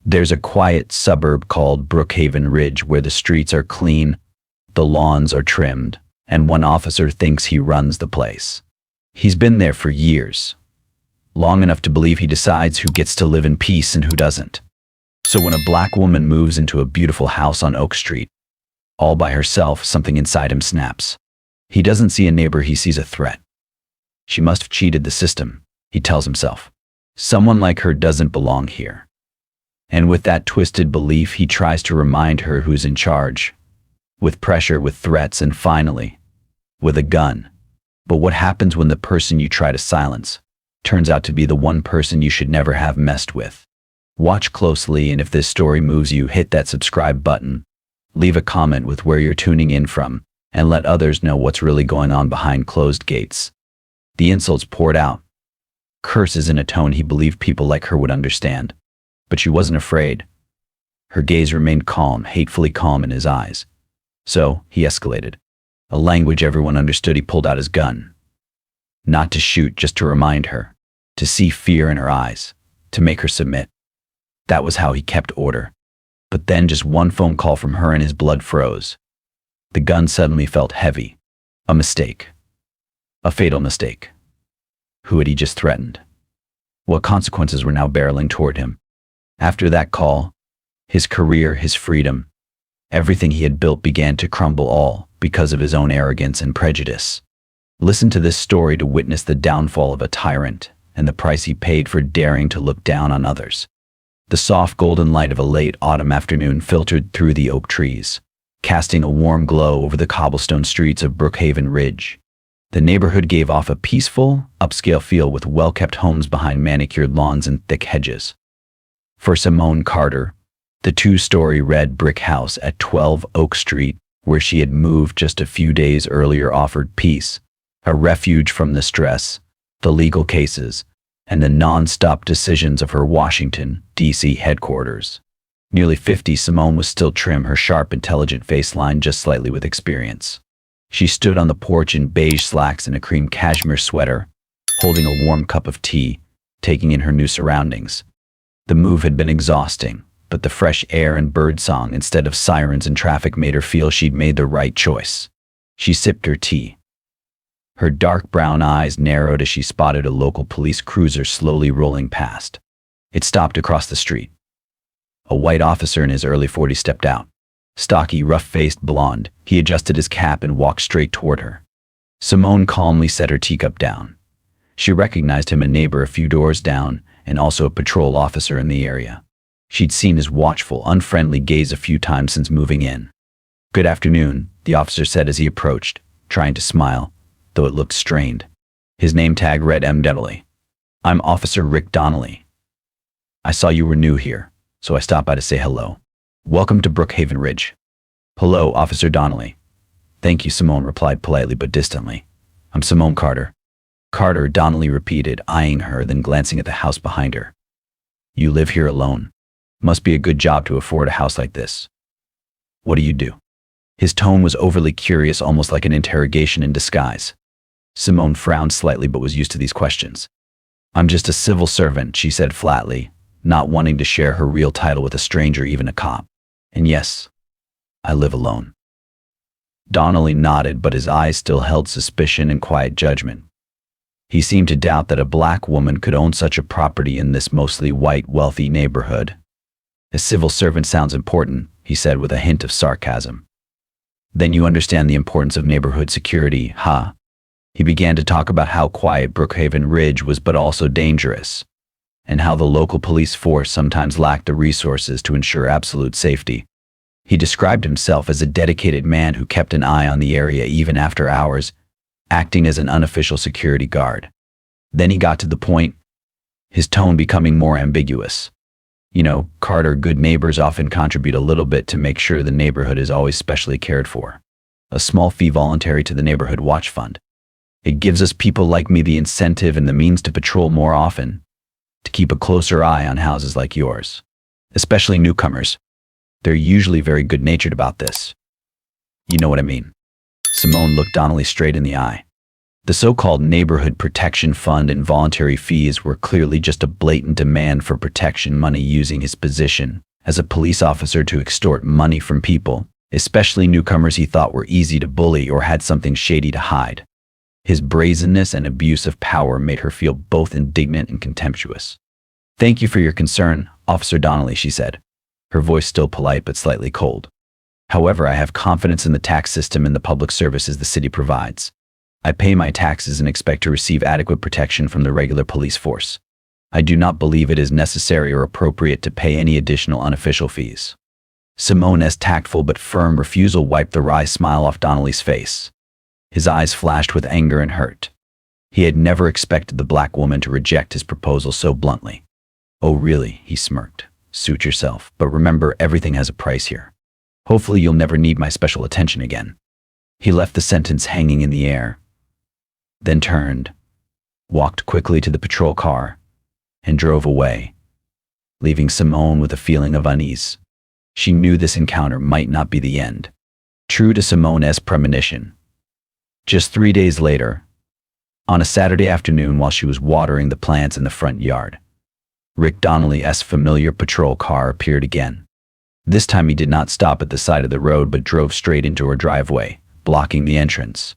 There's a quiet suburb called Brookhaven Ridge where the streets are clean, the lawns are trimmed, and one officer thinks he runs the place. He's been there for years, long enough to believe he decides who gets to live in peace and who doesn't. So when a black woman moves into a beautiful house on Oak Street, all by herself, something inside him snaps. He doesn't see a neighbor, he sees a threat. She must have cheated the system, he tells himself. Someone like her doesn't belong here. And with that twisted belief, he tries to remind her who's in charge. With pressure, with threats, and finally, with a gun. But what happens when the person you try to silence turns out to be the one person you should never have messed with? Watch closely, and if this story moves you, hit that subscribe button. Leave a comment with where you're tuning in from, and let others know what's really going on behind closed gates. The insults poured out, curses in a tone he believed people like her would understand. But she wasn't afraid. Her gaze remained calm, hatefully calm in his eyes. So, he escalated. A language everyone understood, he pulled out his gun. Not to shoot, just to remind her. To see fear in her eyes. To make her submit. That was how he kept order. But then just one phone call from her and his blood froze. The gun suddenly felt heavy. A mistake. A fatal mistake. Who had he just threatened? What consequences were now barreling toward him? After that call, his career, his freedom, everything he had built began to crumble, all because of his own arrogance and prejudice. Listen to this story to witness the downfall of a tyrant and the price he paid for daring to look down on others. The soft golden light of a late autumn afternoon filtered through the oak trees, casting a warm glow over the cobblestone streets of Brookhaven Ridge. The neighborhood gave off a peaceful, upscale feel with well-kept homes behind manicured lawns and thick hedges. For Simone Carter, the two-story red brick house at 12 Oak Street, where she had moved just a few days earlier, offered peace, a refuge from the stress, the legal cases, and the non-stop decisions of her Washington, D.C. headquarters. Nearly 50, Simone was still trim, her sharp, intelligent face lined just slightly with experience. She stood on the porch in beige slacks and a cream cashmere sweater, holding a warm cup of tea, taking in her new surroundings. The move had been exhausting, but the fresh air and birdsong instead of sirens and traffic made her feel she'd made the right choice. She sipped her tea. Her dark brown eyes narrowed as she spotted a local police cruiser slowly rolling past. It stopped across the street. A white officer in his early 40s stepped out. Stocky, rough-faced, blonde, he adjusted his cap and walked straight toward her. Simone calmly set her teacup down. She recognized him, a neighbor a few doors down, and also a patrol officer in the area. She'd seen his watchful, unfriendly gaze a few times since moving in. "Good afternoon," the officer said as he approached, trying to smile, though it looked strained. His name tag read evidently. "I'm Officer Rick Donnelly. I saw you were new here, so I stopped by to say hello. Welcome to Brookhaven Ridge." "Hello, Officer Donnelly." "Thank you," Simone replied politely but distantly. "I'm Simone Carter." "Carter," Donnelly repeated, eyeing her, then glancing at the house behind her. "You live here alone? Must be a good job to afford a house like this. What do you do?" His tone was overly curious, almost like an interrogation in disguise. Simone frowned slightly but was used to these questions. "I'm just a civil servant," she said flatly, not wanting to share her real title with a stranger, even a cop. "And yes, I live alone." Donnelly nodded, but his eyes still held suspicion and quiet judgment. He seemed to doubt that a black woman could own such a property in this mostly white, wealthy neighborhood. "A civil servant sounds important," he said with a hint of sarcasm. "Then you understand the importance of neighborhood security, huh?" He began to talk about how quiet Brookhaven Ridge was but also dangerous, and how the local police force sometimes lacked the resources to ensure absolute safety. He described himself as a dedicated man who kept an eye on the area even after hours, acting as an unofficial security guard. Then he got to the point, his tone becoming more ambiguous. "You know, Carter, good neighbors often contribute a little bit to make sure the neighborhood is always specially cared for. A small fee voluntary to the Neighborhood Watch Fund. It gives us people like me the incentive and the means to patrol more often, to keep a closer eye on houses like yours. Especially newcomers. They're usually very good-natured about this. You know what I mean." Simone looked Donnelly straight in the eye. The so-called Neighborhood Protection Fund and voluntary fees were clearly just a blatant demand for protection money, using his position as a police officer to extort money from people, especially newcomers he thought were easy to bully or had something shady to hide. His brazenness and abuse of power made her feel both indignant and contemptuous. "Thank you for your concern, Officer Donnelly," she said, her voice still polite but slightly cold. "However, I have confidence in the tax system and the public services the city provides. I pay my taxes and expect to receive adequate protection from the regular police force. I do not believe it is necessary or appropriate to pay any additional unofficial fees." Simone's tactful but firm refusal wiped the wry smile off Donnelly's face. His eyes flashed with anger and hurt. He had never expected the black woman to reject his proposal so bluntly. "Oh, really?" he smirked. "Suit yourself, but remember, everything has a price here. Hopefully you'll never need my special attention again." He left the sentence hanging in the air, then turned, walked quickly to the patrol car, and drove away, leaving Simone with a feeling of unease. She knew this encounter might not be the end. True to Simone's premonition, just 3 days later, on a Saturday afternoon while she was watering the plants in the front yard, Rick Donnelly's familiar patrol car appeared again. This time he did not stop at the side of the road but drove straight into her driveway, blocking the entrance.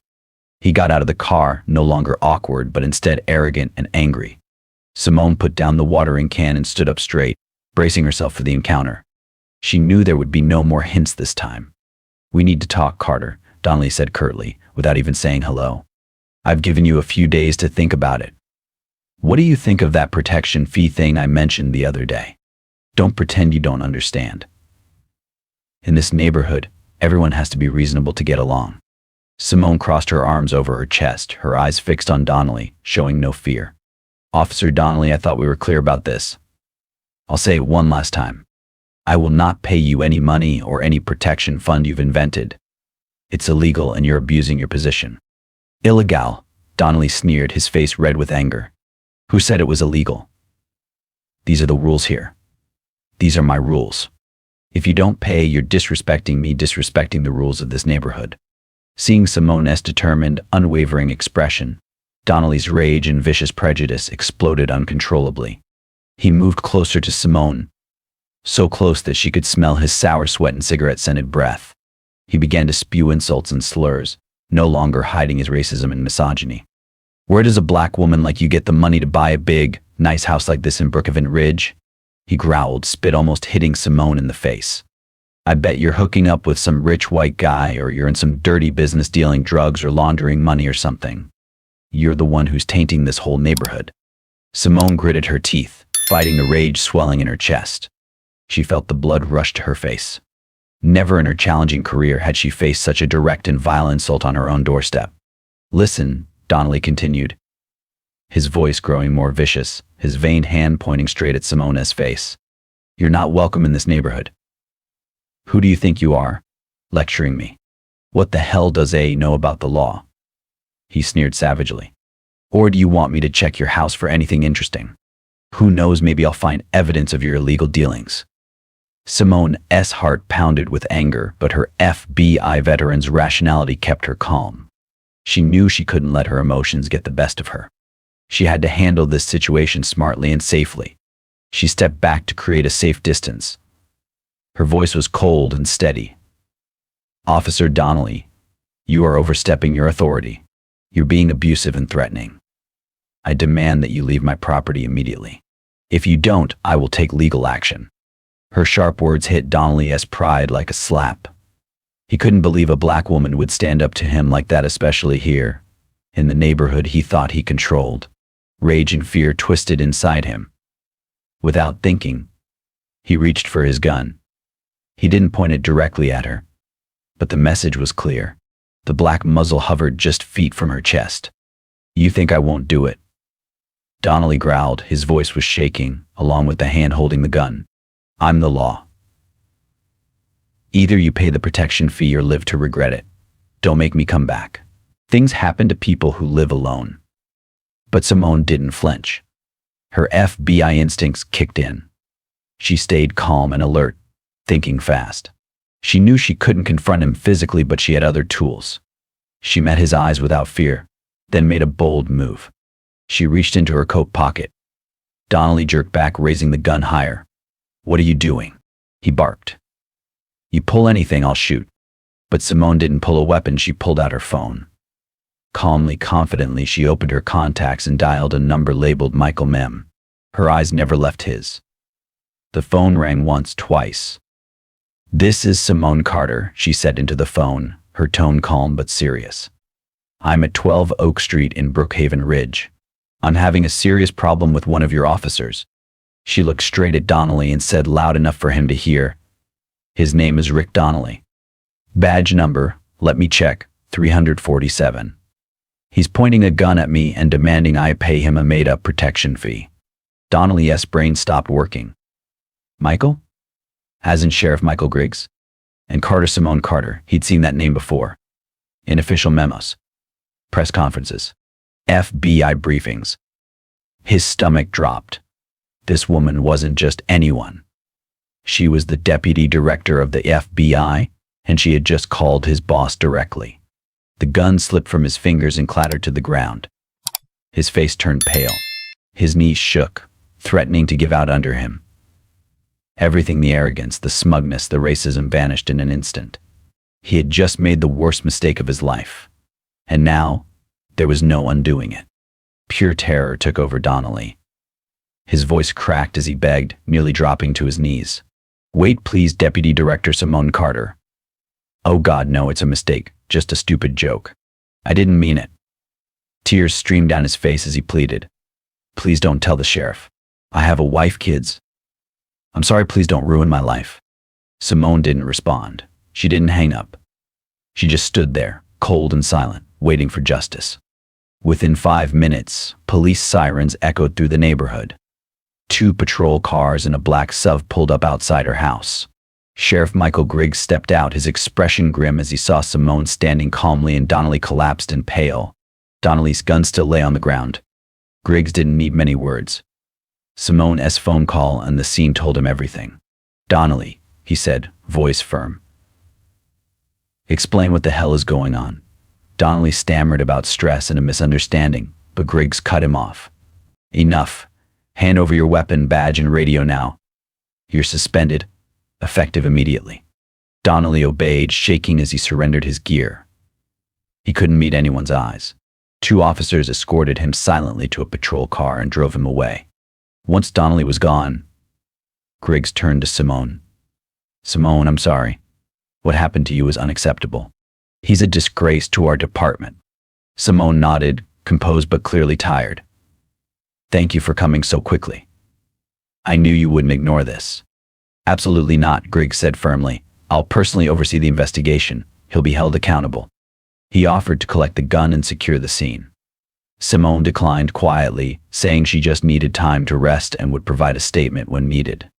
He got out of the car, no longer awkward but instead arrogant and angry. Simone put down the watering can and stood up straight, bracing herself for the encounter. She knew there would be no more hints this time. "We need to talk, Carter," Donnelly said curtly, without even saying hello. "I've given you a few days to think about it. What do you think of that protection fee thing I mentioned the other day? Don't pretend you don't understand. In this neighborhood, everyone has to be reasonable to get along." Simone crossed her arms over her chest, her eyes fixed on Donnelly, showing no fear. "Officer Donnelly, I thought we were clear about this. I'll say it one last time. I will not pay you any money or any protection fund you've invented. It's illegal and you're abusing your position." "Illegal?" Donnelly sneered, his face red with anger. "Who said it was illegal? These are the rules here. These are my rules. If you don't pay, you're disrespecting me, disrespecting the rules of this neighborhood." Seeing Simone's determined, unwavering expression, Donnelly's rage and vicious prejudice exploded uncontrollably. He moved closer to Simone, so close that she could smell his sour sweat and cigarette-scented breath. He began to spew insults and slurs, no longer hiding his racism and misogyny. "Where does a black woman like you get the money to buy a big, nice house like this in Brookhaven Ridge?" He growled, spit almost hitting Simone in the face. "I bet you're hooking up with some rich white guy, or you're in some dirty business dealing drugs or laundering money or something. You're the one who's tainting this whole neighborhood." Simone gritted her teeth, fighting the rage swelling in her chest. She felt the blood rush to her face. Never in her challenging career had she faced such a direct and vile insult on her own doorstep. "Listen," Donnelly continued, his voice growing more vicious, his veined hand pointing straight at Simone's face. "You're not welcome in this neighborhood. Who do you think you are, lecturing me? What the hell does A know about the law?" He sneered savagely. "Or do you want me to check your house for anything interesting? Who knows, maybe I'll find evidence of your illegal dealings." Simone's heart pounded with anger, but her FBI veteran's rationality kept her calm. She knew she couldn't let her emotions get the best of her. She had to handle this situation smartly and safely. She stepped back to create a safe distance. Her voice was cold and steady. "Officer Donnelly, you are overstepping your authority. You're being abusive and threatening. I demand that you leave my property immediately. If you don't, I will take legal action." Her sharp words hit Donnelly's pride like a slap. He couldn't believe a black woman would stand up to him like that, especially here, in the neighborhood he thought he controlled. Rage and fear twisted inside him. Without thinking, he reached for his gun. He didn't point it directly at her, but the message was clear. The black muzzle hovered just feet from her chest. "You think I won't do it?" Donnelly growled, his voice was shaking, along with the hand holding the gun. "I'm the law. Either you pay the protection fee or live to regret it. Don't make me come back." Things happen to people who live alone. But Simone didn't flinch. Her FBI instincts kicked in. She stayed calm and alert, thinking fast. She knew she couldn't confront him physically, but she had other tools. She met his eyes without fear, then made a bold move. She reached into her coat pocket. Donnelly jerked back, raising the gun higher. "What are you doing?" he barked. "You pull anything, I'll shoot." But Simone didn't pull a weapon, she pulled out her phone. Calmly, confidently, she opened her contacts and dialed a number labeled Michael Mem. Her eyes never left his. The phone rang once, twice. "This is Simone Carter," she said into the phone, her tone calm but serious. "I'm at 12 Oak Street in Brookhaven Ridge. I'm having a serious problem with one of your officers." She looked straight at Donnelly and said loud enough for him to hear, "His name is Rick Donnelly. Badge number, let me check, 347. He's pointing a gun at me and demanding I pay him a made-up protection fee." Donnelly's brain stopped working. Michael? As in Sheriff Michael Griggs? And Carter, Simone Carter, he'd seen that name before. In official memos, press conferences, FBI briefings. His stomach dropped. This woman wasn't just anyone. She was the deputy director of the FBI, and she had just called his boss directly. The gun slipped from his fingers and clattered to the ground. His face turned pale. His knees shook, threatening to give out under him. Everything, the arrogance, the smugness, the racism, vanished in an instant. He had just made the worst mistake of his life. And now, there was no undoing it. Pure terror took over Donnelly. His voice cracked as he begged, nearly dropping to his knees. "Wait, please, Deputy Director Simone Carter." "Oh God, no, it's a mistake. Just a stupid joke. I didn't mean it." Tears streamed down his face as he pleaded. "Please don't tell the sheriff. I have a wife, kids. I'm sorry, please don't ruin my life." Simone didn't respond. She didn't hang up. She just stood there, cold and silent, waiting for justice. Within 5 minutes, police sirens echoed through the neighborhood. 2 patrol cars and a black SUV pulled up outside her house. Sheriff Michael Griggs stepped out, his expression grim as he saw Simone standing calmly and Donnelly collapsed and pale. Donnelly's gun still lay on the ground. Griggs didn't need many words. Simone's phone call and the scene told him everything. "Donnelly," he said, voice firm. "Explain what the hell is going on." Donnelly stammered about stress and a misunderstanding, but Griggs cut him off. "Enough. Hand over your weapon, badge, and radio now. You're suspended. Effective immediately." Donnelly obeyed, shaking as he surrendered his gear. He couldn't meet anyone's eyes. 2 officers escorted him silently to a patrol car and drove him away. Once Donnelly was gone, Griggs turned to Simone. "Simone, I'm sorry. What happened to you is unacceptable. He's a disgrace to our department." Simone nodded, composed but clearly tired. "Thank you for coming so quickly. I knew you wouldn't ignore this." "Absolutely not," Griggs said firmly. "I'll personally oversee the investigation. He'll be held accountable." He offered to collect the gun and secure the scene. Simone declined quietly, saying she just needed time to rest and would provide a statement when needed.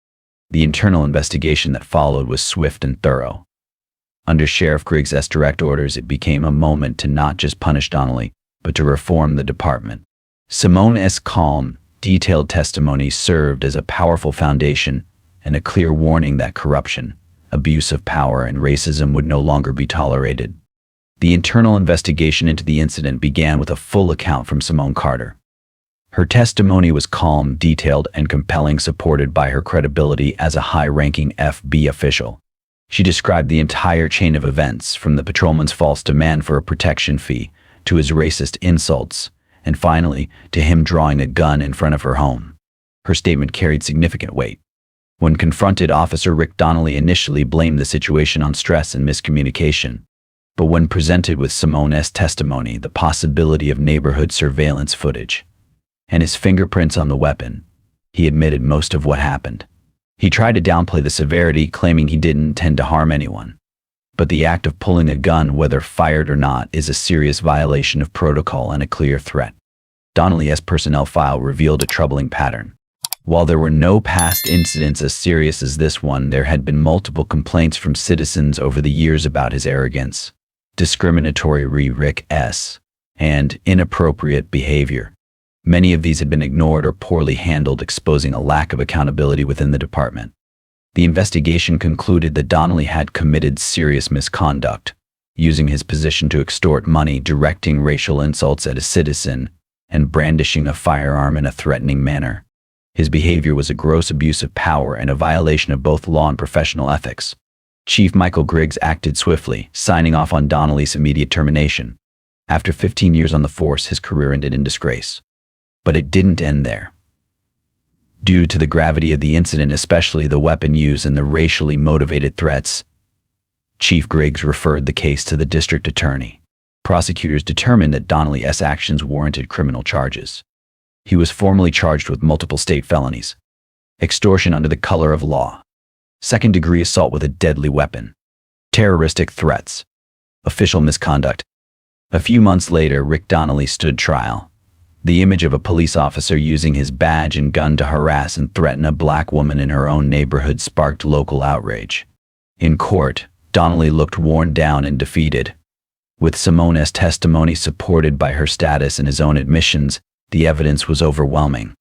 The internal investigation that followed was swift and thorough. Under Sheriff Griggs' direct orders, it became a moment to not just punish Donnelly, but to reform the department. Simone's calm, detailed testimony served as a powerful foundation and a clear warning that corruption, abuse of power, and racism would no longer be tolerated. The internal investigation into the incident began with a full account from Simone Carter. Her testimony was calm, detailed, and compelling, supported by her credibility as a high-ranking FB official. She described the entire chain of events, from the patrolman's false demand for a protection fee, to his racist insults, and finally, to him drawing a gun in front of her home. Her statement carried significant weight. When confronted, Officer Rick Donnelly initially blamed the situation on stress and miscommunication. But when presented with Simone's testimony, the possibility of neighborhood surveillance footage, and his fingerprints on the weapon, he admitted most of what happened. He tried to downplay the severity, claiming he didn't intend to harm anyone. But the act of pulling a gun, whether fired or not, is a serious violation of protocol and a clear threat. Donnelly's personnel file revealed a troubling pattern. While there were no past incidents as serious as this one, there had been multiple complaints from citizens over the years about his arrogance, discriminatory Rick's, and inappropriate behavior. Many of these had been ignored or poorly handled, exposing a lack of accountability within the department. The investigation concluded that Donnelly had committed serious misconduct, using his position to extort money, directing racial insults at a citizen, and brandishing a firearm in a threatening manner. His behavior was a gross abuse of power and a violation of both law and professional ethics. Chief Michael Griggs acted swiftly, signing off on Donnelly's immediate termination. After 15 years on the force, his career ended in disgrace. But it didn't end there. Due to the gravity of the incident, especially the weapon use and the racially motivated threats, Chief Griggs referred the case to the district attorney. Prosecutors determined that Donnelly's actions warranted criminal charges. He was formally charged with multiple state felonies, extortion under the color of law, second-degree assault with a deadly weapon, terroristic threats, official misconduct. A few months later, Rick Donnelly stood trial. The image of a police officer using his badge and gun to harass and threaten a black woman in her own neighborhood sparked local outrage. In court, Donnelly looked worn down and defeated. With Simone's testimony supported by her status and his own admissions, the evidence was overwhelming.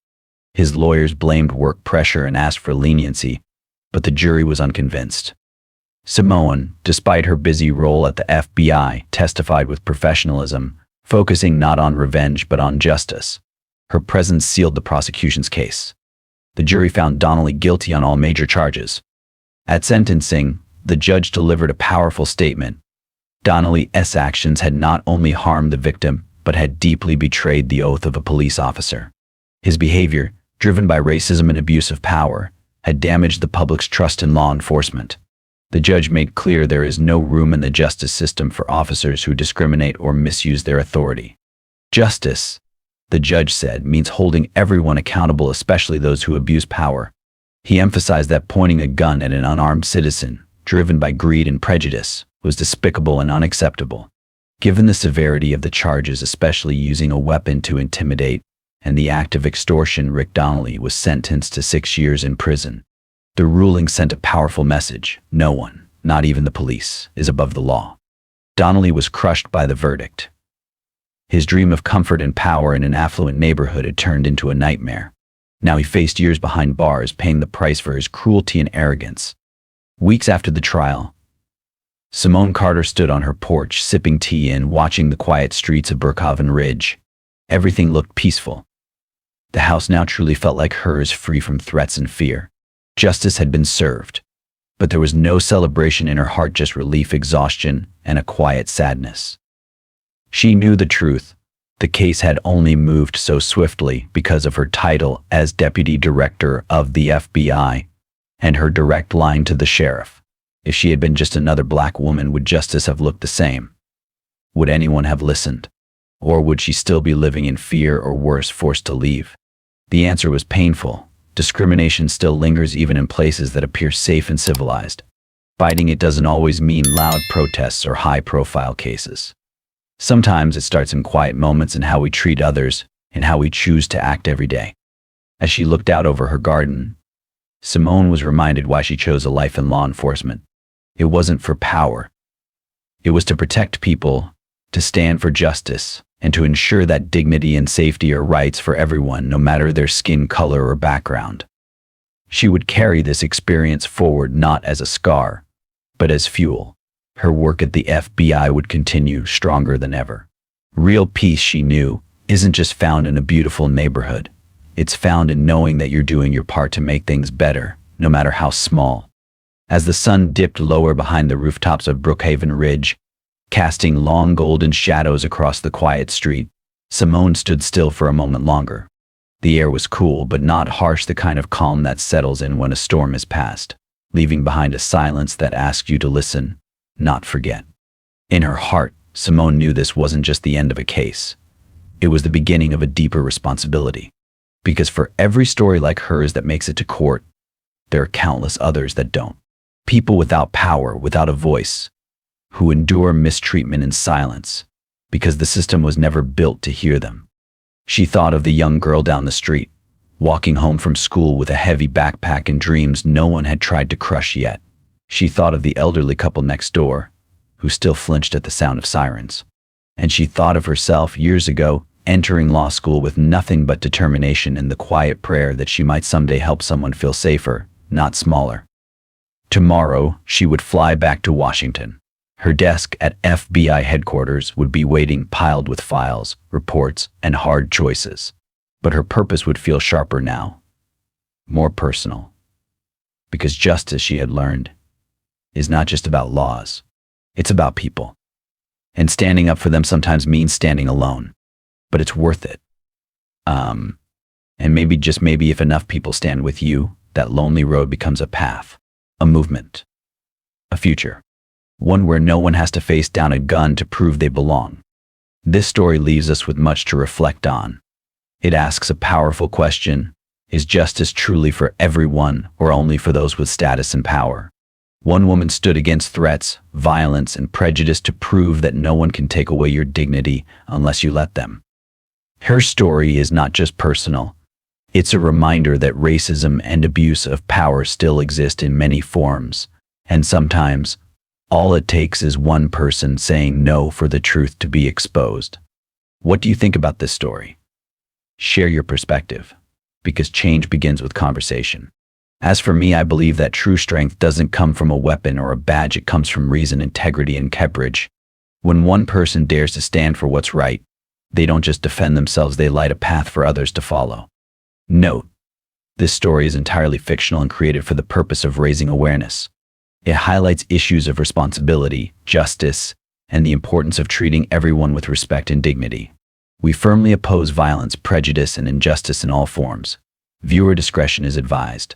His lawyers blamed work pressure and asked for leniency, but the jury was unconvinced. Simone, despite her busy role at the FBI, testified with professionalism, focusing not on revenge but on justice. Her presence sealed the prosecution's case. The jury found Donnelly guilty on all major charges. At sentencing, the judge delivered a powerful statement. Donnelly's actions had not only harmed the victim, but had deeply betrayed the oath of a police officer. His behavior, driven by racism and abuse of power, had damaged the public's trust in law enforcement. The judge made clear there is no room in the justice system for officers who discriminate or misuse their authority. Justice, the judge said, means holding everyone accountable, especially those who abuse power. He emphasized that pointing a gun at an unarmed citizen, driven by greed and prejudice, was despicable and unacceptable. Given the severity of the charges, especially using a weapon to intimidate, and the act of extortion, Rick Donnelly was sentenced to 6 years in prison. The ruling sent a powerful message: no one, not even the police, is above the law. Donnelly was crushed by the verdict. His dream of comfort and power in an affluent neighborhood had turned into a nightmare. Now he faced years behind bars, paying the price for his cruelty and arrogance. Weeks after the trial, Simone Carter stood on her porch, sipping tea and watching the quiet streets of Brookhaven Ridge. Everything looked peaceful. The house now truly felt like hers, free from threats and fear. Justice had been served. But there was no celebration in her heart, just relief, exhaustion, and a quiet sadness. She knew the truth. The case had only moved so swiftly because of her title as Deputy Director of the FBI and her direct line to the sheriff. If she had been just another black woman, would justice have looked the same? Would anyone have listened? Or would she still be living in fear, or worse, forced to leave? The answer was painful. Discrimination still lingers even in places that appear safe and civilized. Fighting it doesn't always mean loud protests or high-profile cases. Sometimes it starts in quiet moments, in how we treat others, in how we choose to act every day. As she looked out over her garden, Simone was reminded why she chose a life in law enforcement. It wasn't for power. It was to protect people, to stand for justice, and to ensure that dignity and safety are rights for everyone, no matter their skin color or background. She would carry this experience forward, not as a scar, but as fuel. Her work at the FBI would continue, stronger than ever. Real peace, she knew, isn't just found in a beautiful neighborhood. It's found in knowing that you're doing your part to make things better, no matter how small. As the sun dipped lower behind the rooftops of Brookhaven Ridge, casting long golden shadows across the quiet street, Simone stood still for a moment longer. The air was cool, but not harsh, the kind of calm that settles in when a storm is past, leaving behind a silence that asks you to listen, not forget. In her heart, Simone knew this wasn't just the end of a case. It was the beginning of a deeper responsibility. Because for every story like hers that makes it to court, there are countless others that don't. People without power, without a voice, who endure mistreatment in silence, because the system was never built to hear them. She thought of the young girl down the street, walking home from school with a heavy backpack and dreams no one had tried to crush yet. She thought of the elderly couple next door, who still flinched at the sound of sirens. And she thought of herself years ago, entering law school with nothing but determination and the quiet prayer that she might someday help someone feel safer, not smaller. Tomorrow, she would fly back to Washington. Her desk at FBI headquarters would be waiting, piled with files, reports, and hard choices. But her purpose would feel sharper now, more personal. Because justice, she had learned, is not just about laws. It's about people. And standing up for them sometimes means standing alone. But it's worth it. And maybe, just maybe, if enough people stand with you, that lonely road becomes a path, a movement, a future. One where no one has to face down a gun to prove they belong. This story leaves us with much to reflect on. It asks a powerful question: is justice truly for everyone, or only for those with status and power? One woman stood against threats, violence, and prejudice to prove that no one can take away your dignity unless you let them. Her story is not just personal. It's a reminder that racism and abuse of power still exist in many forms, and sometimes all it takes is one person saying no for the truth to be exposed. What do you think about this story? Share your perspective, because change begins with conversation. As for me, I believe that true strength doesn't come from a weapon or a badge. It comes from reason, integrity, and courage. When one person dares to stand for what's right, they don't just defend themselves, they light a path for others to follow. Note: this story is entirely fictional and created for the purpose of raising awareness. It highlights issues of responsibility, justice, and the importance of treating everyone with respect and dignity. We firmly oppose violence, prejudice, and injustice in all forms. Viewer discretion is advised.